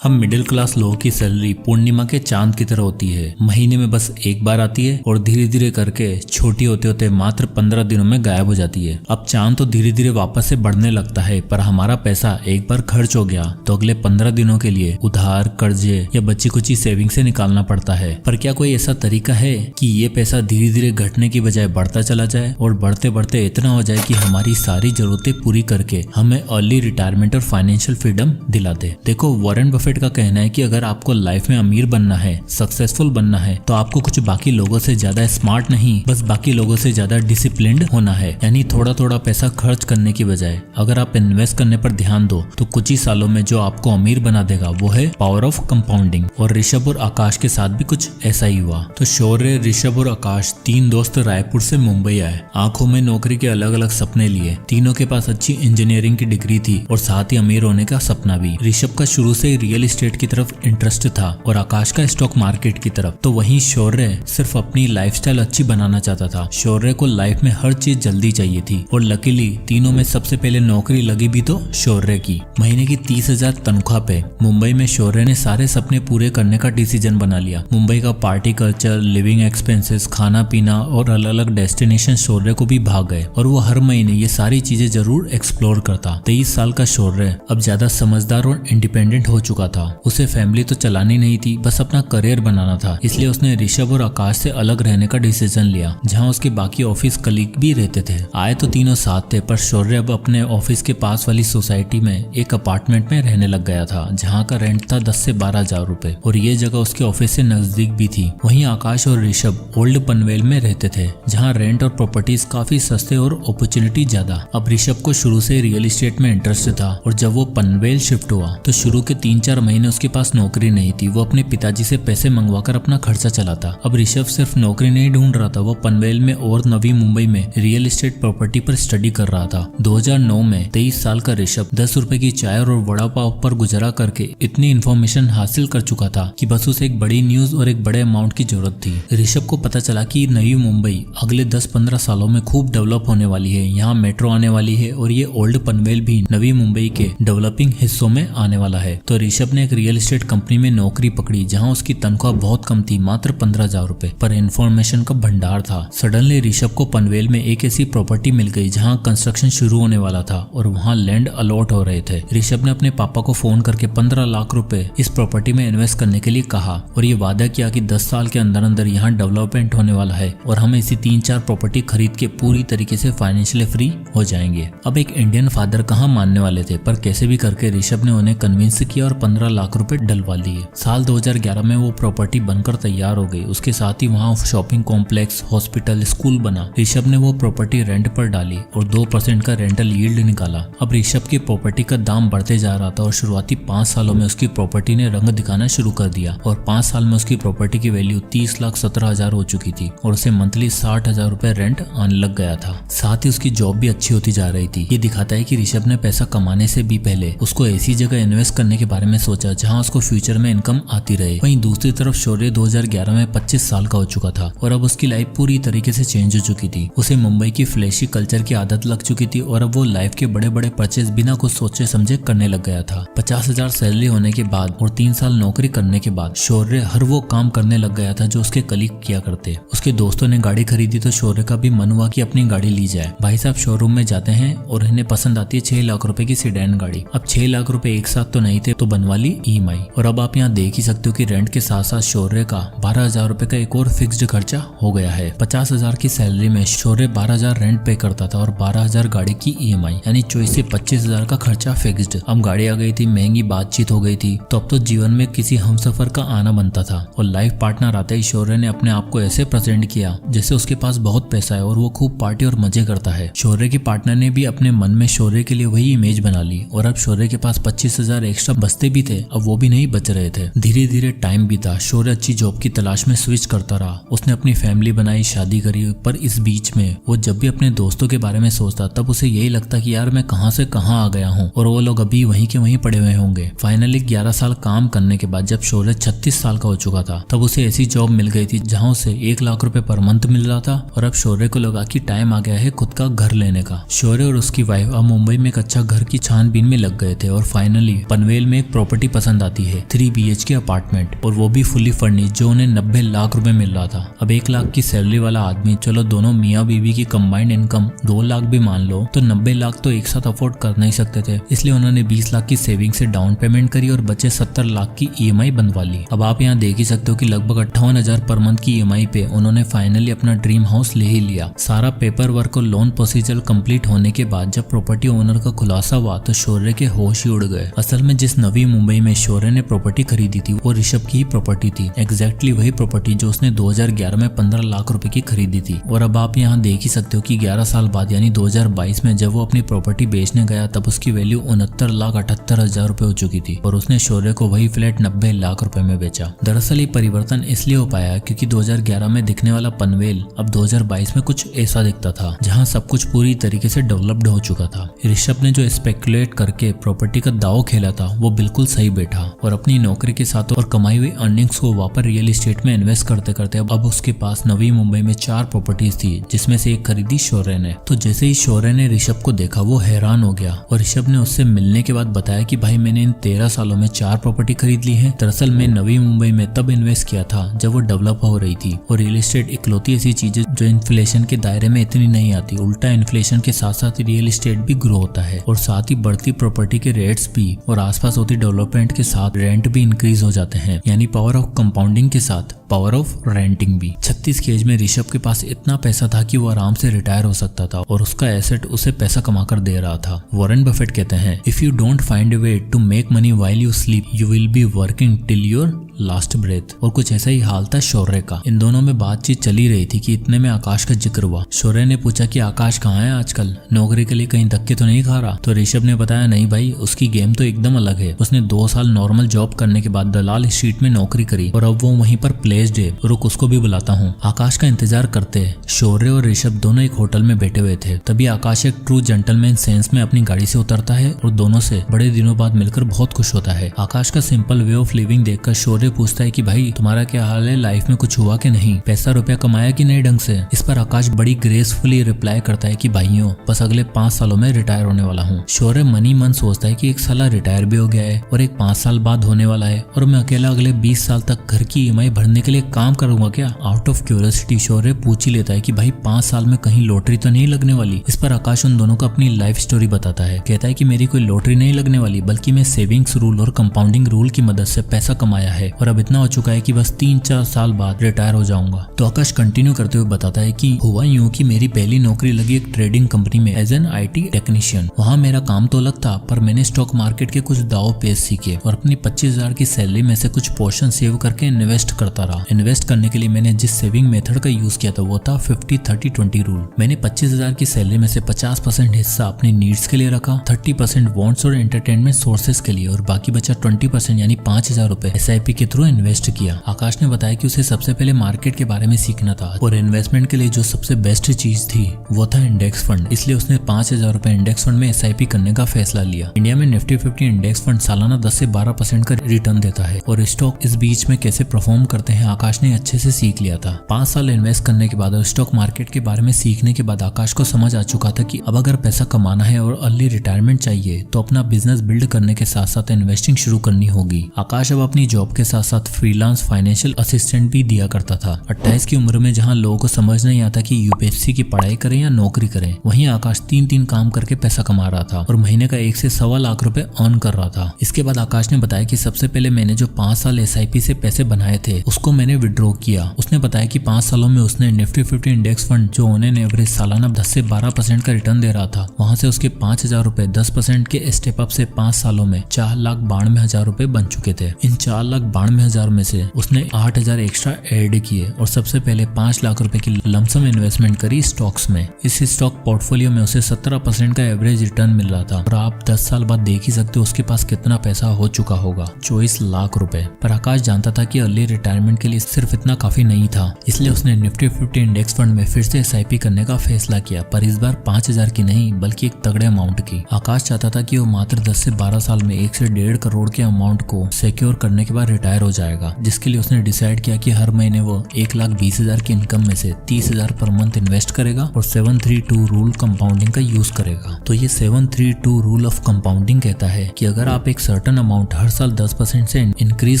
हम middle class लोगों की सैलरी पूर्णिमा के चांद की तरह होती है। महीने में बस एक बार आती है और धीरे धीरे करके छोटी होते होते मात्र 15 दिनों में गायब हो जाती है। अब चांद तो धीरे धीरे वापस से बढ़ने लगता है, पर हमारा पैसा एक बार खर्च हो गया तो अगले 15 दिनों के लिए उधार, कर्जे या बची कुची सेविंग से निकालना पड़ता है। पर क्या कोई ऐसा तरीका है कि ये पैसा धीरे धीरे घटने की बजाय बढ़ता चला जाए और बढ़ते बढ़ते इतना हो जाए कि हमारी सारी जरूरतें पूरी करके हमें अर्ली रिटायरमेंट और फाइनेंशियल फ्रीडम दिला दे। देखो, वॉरेन बफेट का कहना है कि अगर आपको लाइफ में अमीर बनना है, सक्सेसफुल बनना है, तो आपको कुछ बाकी लोगों से ज्यादा स्मार्ट नहीं, बस बाकी लोगों से ज्यादा डिसिप्लिन्ड होना है। यानी थोड़ा थोड़ा पैसा खर्च करने की बजाय अगर आप इन्वेस्ट करने पर ध्यान दो तो कुछ ही सालों में जो आपको अमीर बना देगा वो है पावर ऑफ कंपाउंडिंग। और ऋषभ और आकाश के साथ भी कुछ ऐसा ही हुआ। तो शौर्य, ऋषभ और आकाश तीन दोस्त रायपुर से मुंबई आए। आंखों में नौकरी के अलग अलग सपने लिए। तीनों के पास अच्छी इंजीनियरिंग की डिग्री थी और साथ ही अमीर होने का सपना भी। ऋषभ का शुरू से रियल एस्टेट की तरफ इंटरेस्ट था और आकाश का स्टॉक मार्केट की तरफ। तो वहीं शौर्य सिर्फ अपनी लाइफस्टाइल अच्छी बनाना चाहता था। शौर्य को लाइफ में हर चीज जल्दी चाहिए थी और लकीली तीनों में सबसे पहले नौकरी लगी भी तो शौर्य की। महीने की 30,000 तनख्वाह पे मुंबई में शौर्य ने सारे सपने पूरे करने का डिसीजन बना लिया। मुंबई का पार्टी कल्चर, लिविंग एक्सपेंसेस, खाना पीना और अलग अलग डेस्टिनेशन शौर्य को भी भाग गए और वो हर महीने ये सारी चीजें जरूर एक्सप्लोर करता। 23 साल का शौर्य अब ज्यादा समझदार और इंडिपेंडेंट हो चुका था। उसे फैमिली तो चलानी नहीं थी, बस अपना करियर बनाना था। इसलिए उसने ऋषभ और आकाश से अलग रहने का डिसीजन लिया, जहां उसके बाकी ऑफिस कलीग भी रहते थे। आए तो तीनों साथ थे, पर शौर्य अब अपने ऑफिस के पास वाली सोसाइटी में एक अपार्टमेंट में रहने लग गया था, जहां का रेंट था 10 से 12 हजार रुपए और ये जगह उसके ऑफिस से नजदीक भी थी। वहीं आकाश और ऋषभ ओल्ड पनवेल में रहते थे, जहाँ रेंट और प्रॉपर्टीज काफी सस्ते और अपॉर्चुनिटी ज्यादा। अब ऋषभ को शुरू से रियल एस्टेट में इंटरेस्ट था और जब वो पनवेल शिफ्ट हुआ तो शुरू के 3-4 महीने उसके पास नौकरी नहीं थी। वो अपने पिताजी से पैसे मंगवाकर अपना खर्चा चलाता। अब ऋषभ सिर्फ नौकरी नहीं ढूंढ रहा था, वो पनवेल में और नवी मुंबई में रियल एस्टेट प्रॉपर्टी पर स्टडी कर रहा था। 2009 में 23 साल का ऋषभ 10 रुपए की चाय और वड़ा पाव पर गुजारा करके इतनी इन्फॉर्मेशन हासिल कर चुका था कि बस उसे एक बड़ी न्यूज और एक बड़े अमाउंट की जरूरत थी। ऋषभ को पता चला कि नई मुंबई अगले 10-15 सालों में खूब डेवलप होने वाली है। यहाँ मेट्रो आने वाली है और ये ओल्ड पनवेल भी नवी मुंबई के डेवलपिंग हिस्सों में आने वाला है। तो ऋषभ ने एक रियल एस्टेट कंपनी में नौकरी पकड़ी, जहां उसकी तनख्वाह बहुत कम थी, मात्र 15,000 रुपए, पर इन्फॉर्मेशन का भंडार था। सडनली ऋषभ को पनवेल में एक ऐसी प्रॉपर्टी मिल गई जहां कंस्ट्रक्शन शुरू होने वाला था और वहां लैंड अलॉट हो रहे थे। ऋषभ ने अपने पापा को फोन करके 15 लाख रुपए इस प्रॉपर्टी में इन्वेस्ट करने के लिए कहा और ये वादा किया कि 10 साल के अंदर अंदर यहाँ डेवलपमेंट होने वाला है और हम इसी 3-4 प्रॉपर्टी खरीद के पूरी तरीके से फाइनेंशियली फ्री हो जाएंगे। अब एक इंडियन फादर कहाँ मानने वाले थे, पर कैसे भी करके ऋषभ ने उन्हें कन्विंस किया और 15 लाख रुपए डलवा लिए। साल 2011 में वो प्रॉपर्टी बनकर तैयार हो गई। उसके साथ ही वहाँ शॉपिंग कॉम्प्लेक्स, हॉस्पिटल, स्कूल बना। ऋषभ ने वो प्रॉपर्टी रेंट पर डाली और 2% का रेंटल यील्ड निकाला। अब ऋषभ की प्रॉपर्टी का दाम बढ़ते जा रहा था और शुरुआती 5 सालों में उसकी प्रॉपर्टी ने रंग दिखाना शुरू कर दिया और 5 साल में उसकी प्रॉपर्टी की वैल्यू 30,17,000 हो चुकी थी और उसे मंथली 60,000 रुपए रेंट आने लग गया था। साथ ही उसकी जॉब भी अच्छी होती जा रही थी। ये दिखाता है कि ऋषभ ने पैसा कमाने से भी पहले उसको ऐसी जगह इन्वेस्ट करने के बारे में सोचा जहां उसको फ्यूचर में इनकम आती रहे। वहीं दूसरी तरफ शौर्य 2011 में 25 साल का हो चुका था और अब उसकी लाइफ पूरी तरीके से चेंज हो चुकी थी। उसे मुंबई की फ्लैशी कल्चर की आदत लग चुकी थी और अब वो लाइफ के बड़े बड़े परचेज बिना कुछ सोचे समझे करने लग गया था। 50,000 सैलरी होने के बाद और 3 साल नौकरी करने के बाद शौर्य हर वो काम करने लग गया था जो उसके कलीग किया करते। उसके दोस्तों ने गाड़ी खरीदी तो शौर्य का भी मन हुआ कि अपनी गाड़ी ली जाए। भाई साहब शोरूम में जाते हैं और इन्हें पसंद आती है 6 लाख रुपए की सेडान गाड़ी। अब 6 लाख रुपए एक साथ तो नहीं थे, तो बनवा ली EMI। और अब आप यहाँ देख ही सकते हो कि रेंट के साथ साथ शौर्य का 12,000 रुपए का एक और फिक्स्ड खर्चा हो गया है। 50,000 की सैलरी में शौर्य 12,000 रेंट पे करता था और 12,000 गाड़ी की EMI, यानी 24 से 25,000 का खर्चा फिक्स्ड। अब गाड़ी आ गई थी, महंगी बातचीत हो गई थी, तो अब तो जीवन में किसी हमसफर का आना बनता था। और लाइफ पार्टनर आते ही शौर्य ने अपने आप को ऐसे प्रेजेंट किया जैसे उसके पास बहुत पैसा है और वो खूब पार्टी और मजे करता है। शौर्य के पार्टनर ने भी अपने मन में शौर्य के लिए वही इमेज बना ली और अब शौर्य के पास 25,000 एक्स्ट्रा बचते भी थे, अब वो भी नहीं बच रहे थे। धीरे धीरे टाइम बीता। शौर्य अच्छी जॉब की तलाश में स्विच करता रहा। उसने अपनी फैमिली बनाई, शादी करी, पर इस बीच में वो जब भी अपने दोस्तों के बारे में सोचता तब उसे यही लगता कि यार मैं कहां से कहां आ गया हूं और वो लोग अभी वहीं के वहीं पड़े हुए होंगे। फाइनली 11 साल काम करने के बाद जब शौर्य 36 साल का हो चुका था तब उसे ऐसी जॉब मिल गई थी जहां उसे 1 लाख रुपए पर मंथ मिल रहा था और अब शौर्य को लगा कि टाइम आ गया है खुद का घर लेने का। शौर्य और उसकी वाइफ अब मुंबई में एक अच्छा घर की छानबीन में लग गए थे और फाइनली पनवेल में एक प्रॉपर्टी पसंद आती है, 3 BHK अपार्टमेंट, और वो भी फुली फर्निश्ड, जो उन्हें 90 लाख रुपए मिल रहा था। अब 1 लाख की सैलरी वाला आदमी, चलो दोनों मियाँ बीवी की कंबाइंड इनकम 2 लाख भी मान लो, तो 90 लाख तो एक साथ अफोर्ड कर नहीं सकते थे। इसलिए उन्होंने 20 लाख की सेविंग से डाउन पेमेंट करी और बचे 70 लाख की EMI बनवा ली। अब आप यहाँ देख ही सकते हो कि लगभग 58,000 पर मंथ की EMI पे उन्होंने फाइनली अपना ड्रीम हाउस ले ही लिया। सारा पेपर वर्क और लोन प्रोसीजर कंप्लीट होने के बाद जब प्रॉपर्टी ओनर का खुलासा हुआ तो शौर्य के होश ही उड़ गए। असल में जिस नवी मुंबई में शौर्य ने प्रॉपर्टी खरीदी थी वो ऋषभ की ही प्रॉपर्टी थी, एग्जैक्टली वही प्रॉपर्टी जो उसने 2011 में 15 लाख रुपए की खरीदी थी। और अब आप यहाँ देख ही सकते हो कि 11 साल बाद यानी 2022 में जब वो अपनी प्रॉपर्टी बेचने गया तब उसकी वैल्यू 69,78,000 रुपए हो चुकी थी और उसने शौर्य को वही फ्लैट 90 लाख रुपए में बेचा। दरअसल ये परिवर्तन इसलिए हो पाया क्योंकि 2011 में दिखने वाला पनवेल अब 2022 में कुछ ऐसा दिखता था, जहाँ सब कुछ पूरी तरीके से डेवलप्ड हो चुका था। ऋषभ ने जो स्पेकुलेट करके प्रॉपर्टी का दाव खेला था वो बिल्कुल सही बैठा और अपनी नौकरी के साथ और कमाई हुई अर्निंग्स को वापस रियल एस्टेट में इन्वेस्ट करते करते अब उसके पास नवी मुंबई में 4 प्रॉपर्टीज थी, जिसमें से एक खरीदी शौर्य ने। तो जैसे ही शौर्य ने ऋषभ को देखा वो हैरान हो गया और ऋषभ ने उससे मिलने के बाद बताया कि भाई मैंने इन 13 सालों में 4 प्रॉपर्टी खरीद ली है। दरअसल मैं नवी मुंबई में तब इन्वेस्ट किया था जब वो डेवलप हो रही थी और रियल एस्टेट इकलौती ऐसी चीज है जो इन्फ्लेशन के दायरे में इतनी नहीं आती। उल्टा इन्फ्लेशन के साथ साथ रियल एस्टेट भी ग्रो होता है और साथ ही बढ़ती प्रॉपर्टी के रेट्स भी और आसपास होती डेवलपमेंट के साथ रेंट भी इंक्रीज हो जाते हैं, यानी पावर ऑफ कंपाउंडिंग के साथ पावर ऑफ रेंटिंग भी। 36 की एज में ऋषभ के पास इतना पैसा था कि वो आराम से रिटायर हो सकता था और उसका एसेट उसे पैसा कमाकर दे रहा था। वॉरेन बफेट कहते हैं, if you don't find a way to make money while you sleep you will be working till your last breath. और कुछ ऐसा ही हाल था शौर्य का। इन दोनों में बातचीत चली रही थी कि इतने में आकाश का जिक्र हुआ। शौर्य ने पूछा कि आकाश कहाँ है आजकल, नौकरी के लिए कहीं धक्के तो नहीं खा रहा? तो ऋषभ ने बताया, नहीं भाई, उसकी गेम तो एकदम अलग है। उसने 2 साल नॉर्मल जॉब करने के बाद दलाल स्ट्रीट में नौकरी करी और अब वो वहीं पर प्लेस्ड है। रुक, उसको भी बुलाता हूँ। आकाश का इंतजार करते शौर्य और ऋषभ दोनों एक होटल में बैठे हुए थे। तभी आकाश एक ट्रू जेंटलमैन सेंस में अपनी गाड़ी से उतरता है और दोनों से बड़े दिनों बाद मिलकर बहुत खुश होता है। आकाश का सिंपल वे ऑफ लिविंग देखकर शौर्य पूछता है कि भाई तुम्हारा क्या हाल है, लाइफ में कुछ हुआ कि नहीं, पैसा रुपया कमाया कि नहीं ढंग से? इस पर आकाश बड़ी ग्रेसफुली रिप्लाई करता है कि भाइयों बस अगले 5 सालों में रिटायर होने वाला हूँ। शौर्य मन ही मन सोचता है कि एक साला रिटायर भी हो गया है और एक 5 साल बाद होने वाला है और मैं अकेला अगले 20 साल तक घर की EMI भरने के लिए काम करूंगा क्या? आउट ऑफ क्यूरियोसिटी शौर्य पूछ ही लेता है कि भाई 5 साल में कहीं लॉटरी तो नहीं लगने वाली? इस पर आकाश उन दोनों को अपनी लाइफ स्टोरी बताता है। कहता है कि मेरी कोई लॉटरी नहीं लगने वाली, बल्कि मैं सेविंग्स रूल और कंपाउंडिंग रूल की मदद से पैसा कमाया है और अब इतना हो चुका है कि बस 3-4 साल बाद रिटायर हो जाऊंगा। तो आकाश कंटिन्यू करते हुए बताता है कि हुआ यूं कि मेरी पहली नौकरी लगी एक ट्रेडिंग कंपनी में एज एन IT टेक्नीशियन। वहाँ मेरा काम तो अलग था, पर मैंने स्टॉक मार्केट के कुछ दाव पेच सीखे और अपनी 25,000 की सैलरी में से कुछ पोर्शन सेव करके इन्वेस्ट करता रहा। इन्वेस्ट करने के लिए मैंने जिस सेविंग मेथड का यूज किया था वो था 50-30-20 रूल। मैंने 25,000 की सैलरी में से 50% हिस्सा अपनी नीड्स के लिए रखा, 30% वॉन्ट्स और एंटरटेनमेंट सोर्सेज के लिए और बाकी बचा 20% यानी 5,000 रुपए SIP के थ्रू इन्वेस्ट किया। आकाश ने बताया कि उसे सबसे पहले मार्केट के बारे में सीखना था और इन्वेस्टमेंट के लिए जो सबसे बेस्ट चीज थी वो था इंडेक्स फंड। इसलिए उसने 5,000 रुपए इंडेक्स फंड में SIP करने का फैसला लिया। इंडिया में निफ्टी 50 इंडेक्स फंड सालाना 10 से 12% का रिटर्न देता है और स्टॉक इस बीच में कैसे परफॉर्म करते हैं आकाश ने अच्छे से सीख लिया था। 5 साल इन्वेस्ट करने के बाद और स्टॉक मार्केट के बारे में सीखने के बाद आकाश को समझ आ चुका था कि अब अगर पैसा कमाना है और अर्ली रिटायरमेंट चाहिए तो अपना बिजनेस बिल्ड करने के साथ साथ इन्वेस्टिंग शुरू करनी होगी। आकाश अब अपनी जॉब के साथ साथ फ्रीलांस फाइनेंशियल असिस्टेंट भी दिया करता था। 28 की उम्र में जहां लोगों को समझ नहीं आता कि UPSC की पढ़ाई करें या नौकरी करें, वहीं आकाश 3 काम करके पैसा कमा रहा था और महीने का 1 से सवा लाख रुपए अर्न कर रहा था। इसके बाद आकाश ने बताया कि सबसे पहले मैंने जो 5 साल SIP से पैसे बनाए थे उसको मैंने विड्रॉ किया। उसने बताया कि 5 सालों में उसने निफ्टी 50 इंडेक्स फंड जो उन्हें एवरेज सालाना 10 से 12% का रिटर्न दे रहा था, वहां से उसके 5,000 रुपए 10% के स्टेप अप से 5 सालों में 4,92,000 रुपए बन चुके थे। इन 4,92,000 में से उसने 8,000 एक्स्ट्रा ऐड किए और सबसे पहले 5 लाख रुपए की लमसम इन्वेस्टमेंट करी स्टॉक्स में। इस स्टॉक पोर्टफोलियो में उसे 17% का एवरेज रिटर्न मिल रहा था और आप 10 साल बाद देख ही सकते हो उसके पास कितना पैसा हो चुका होगा, 24 लाख रुपए। पर आकाश जानता था कि अर्ली रिटायरमेंट के लिए सिर्फ इतना काफी नहीं था, इसलिए उसने निफ्टी 50 इंडेक्स फंड में फिर से SIP करने का फैसला किया, पर इस बार 5,000 की नहीं बल्कि एक तगड़े अमाउंट की। आकाश चाहता था कि वो मात्र 10 से 12 साल में 1 से 1.5 करोड़ के अमाउंट को सिक्योर करने के बाद रिटायर हो जाएगा, जिसके लिए उसने डिसाइड किया कि हर महीने वो 1,20,000 की इनकम में से 30,000 पर मंथ इन्वेस्ट करेगा और 732 रूल कंपाउंडिंग का यूज करेगा। तो ये 732 रूल ऑफ कंपाउंडिंग कहता है कि अगर आप एक सर्टेन अमाउंट हर साल 10% से इंक्रीज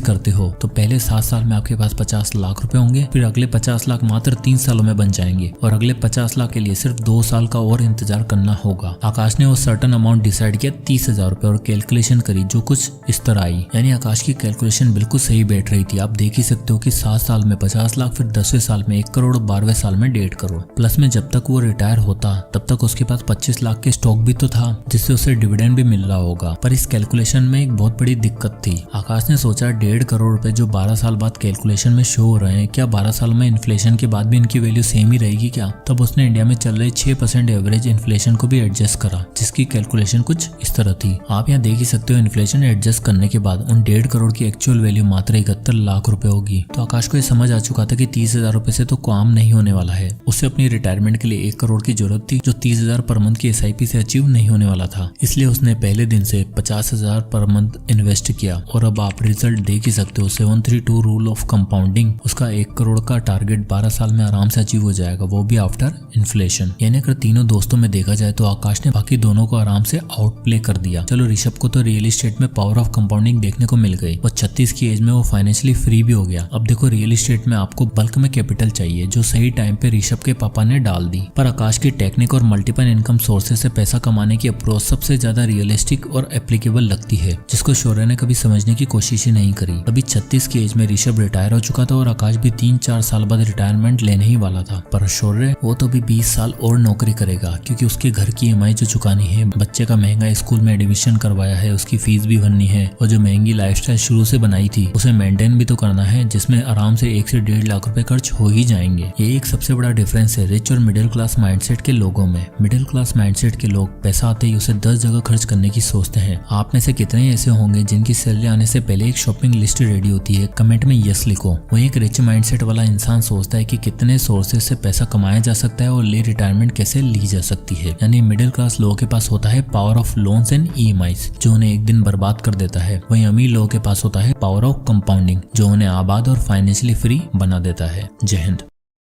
करते हो तो पहले 7 साल में आपके पास 50 लाख रुपए होंगे, फिर अगले 50 लाख मात्र 3 सालों में बन जाएंगे और अगले 50 लाख के लिए सिर्फ 2 साल का और इंतजार करना होगा। आकाश ने वो सर्टेन अमाउंट डिसाइड किया 30,000 रुपए और कैलकुलेशन करी जो कुछ इस तरह आई। यानी आकाश की कैलकुलेशन बिल्कुल सही बैठ रही थी। आप देख ही सकते हो कि 7 साल में 50 लाख, फिर 10वें साल में 1 करोड़, 12वें साल में 1.5 करोड़। प्लस में जब तक वो रिटायर होता तब तक उसके पास 25 लाख के स्टॉक भी तो था जिससे उसे डिविडेंड भी मिल रहा होगा। पर इस कैलकुलेशन में एक बहुत बड़ी दिक्कत थी। आकाश ने सोचा 1.5 करोड़ रुपए जो 12 साल बाद कैलकुलेशन में शो हो रहे हैं, क्या 12 साल में इन्फ्लेशन के बाद भी इनकी वैल्यू सेम ही रहेगी क्या? तब उसने इंडिया में चल रही 6% एवरेज इन्फ्लेशन को भी एडजस्ट करा, जिसकी कैलकुलेशन कुछ इस तरह थी। आप यहाँ देख ही सकते हो इन्फ्लेशन एडजस्ट करने के बाद उन 1.5 करोड़ की एक्चुअल वैल्यू मात्र 71 लाख रुपए होगी। तो आकाश को ये समझ आ चुका था कि 30,000 रुपए से तो काम नहीं होने वाला है। उससे अपनी रिटायरमेंट के लिए 1 करोड़ की जरूरत थी जो 30,000 पर मंथ की SIP से अचीव नहीं होने वाला था। इसलिए उसने पहले दिन से 50,000 पर मंथ इन्वेस्ट किया और अब आप रिजल्ट देख ही सकते हो। 732 रूल ऑफ कंपाउंडिंग, उसका 1 करोड़ का टारगेट 12 साल में आराम से अचीव हो जाएगा, वो भी आफ्टर इन्फ्लेशन। यानी अगर तीनों दोस्तों में देखा जाए तो आकाश ने बाकी दोनों को आराम से आउट प्ले कर दिया। चलो ऋषभ को तो रियल एस्टेट में पावर ऑफ कंपाउंडिंग देखने को मिल गई और 36 की एज में वो फाइनेंशियली फ्री भी हो गया। अब देखो रियल एस्टेट में आपको बल्क में कैपिटल चाहिए जो सही टाइम पे ऋषभ के पापा ने डाल दी। पर आकाश की टेक्निक और मल्टीपल इनकम सोर्सेज से पैसा कमाने की अप्रोच सबसे ज्यादा रियलिस्टिक और एप्लीकेबल लगती है, जिसको शौर्य ने कभी समझने की कोशिश ही नहीं करी। अभी 36 की एज में ऋषभ रिटायर हो चुका था और आकाश भी 3-4 साल बाद रिटायरमेंट लेने ही वाला था। पर शौर्य वो तो भी 20 साल और नौकरी करेगा क्योंकि उसके घर की EMI जो चुकानी है, बच्चे का महंगा स्कूल में एडमिशन करवाया है, उसकी फीस भी भरनी है और जो महंगी लाइफस्टाइल शुरू से बनाई थी उसे मेंटेन भी तो करना है, जिसमें आराम से 1 से 1.5 लाख रुपए खर्च हो ही जाएंगे। ये एक सबसे बड़ा डिफरेंस है रिच और मिडिल क्लास माइंडसेट के लोगों में। मिडिल क्लास माइंडसेट के लोग पैसा आते ही उसे 10 जगह खर्च करने की सोचते हैं। आप में से कितने ऐसे होंगे जिनकी सैलरी आने से पहले एक शॉपिंग लिस्ट रेडी होती है? कमेंट में यस लिखो। वहीं एक रिच माइंडसेट वाला इंसान सोचता है कि कितने सोर्सेज से पैसा कमाया जा सकता है और ले रिटायरमेंट कैसे ली जा सकती है। यानी मिडिल क्लास लोगों के पास होता है power of loans and EMIs जो उन्हें एक दिन बर्बाद कर देता है। वहीं अमीर लोगों के पास होता है पावर ऑफ कंपाउंडिंग जो उन्हें आबाद और फाइनेंशियली फ्री बना देता है। जय हिंद।